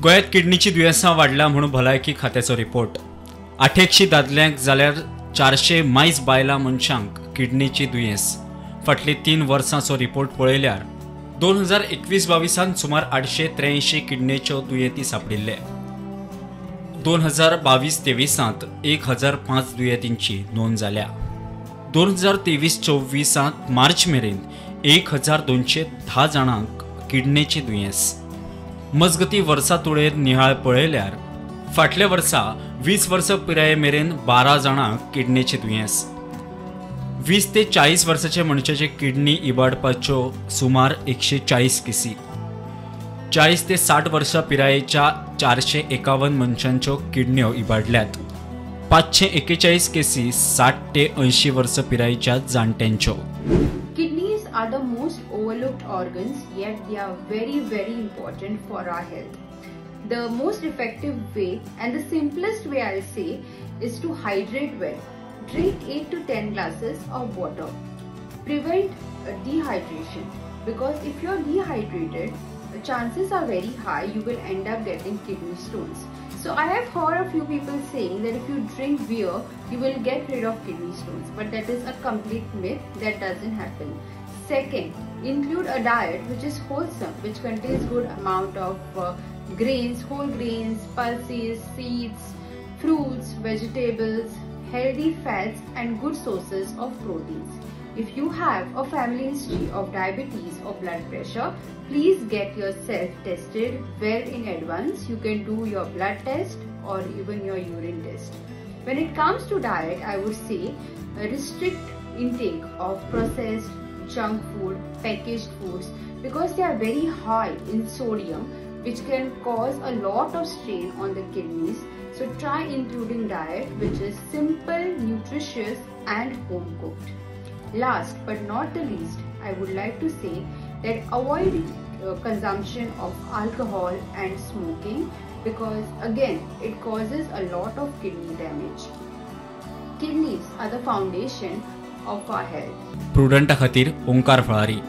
गोयात किडनीची दुयेंसां वाडल्या म्हणून भलायकी खात्याचो रिपोर्ट। 800 दादल्यांक जाल्यार 400 मायज बायलां मनशांक किडनीची दुयेंस। फाटली 3 वर्सांचो रिपोर्ट पळयल्यार 2021-22 सुमार 883 किडनीच्यो दुयेंती सापडिल्ले। 2022-23 1005 दुयेंतींची नोंद जाल्या। 2023-24 मार्च मेरेन 1210 जाणांक किडनीची दुयेंस। मजगती वर्सा तुळेन नियाळ पळयल्यार फाटल्या वर्सा 20 वर्सां पिराये मेरेन 12 जाणांक किडनीची दुयेंस। 20 ते 40 वर्साचे मनशाचे किडनी इबाडपाच्यो सुमार 140 केसी। 40 ते 60 वर्सां पिरायेच्या 451 मनशांच्यो किडन्यो इबाडल्यात। 541 केसी 60 ते 80 वर्सां पिरायेच्या जाणट्यांच्यो। Kidneys are the most overlooked organs, yet they are very important for our health. The most effective way and the simplest way I'll say is to hydrate well. Drink 8 to 10 glasses of water. Prevent dehydration, because if you're dehydrated, the chances are very high you will end up getting kidney stones. So I have heard a few people saying that if you drink beer, you will get rid of kidney stones, but that is a complete myth. That doesn't happen. Second, include a diet which is wholesome, which contains good amount of grains, whole grains, pulses, seeds, fruits, vegetables, healthy fats and good sources of proteins. If you have a family history of diabetes or blood pressure, please get yourself tested well in advance. You can do your blood test or even your urine test. When it comes to diet, I would say restrict intake of processed junk food, packaged foods, because they are very high in sodium, which can cause a lot of strain on the kidneys. So try including diet which is simple, nutritious and home cooked. Last but not the least, I would like to say that avoid consumption of alcohol and smoking, because again it causes a lot of kidney damage. Kidneys are the foundation of our health. प्रुडंटा खातीर ओंकार फळारी।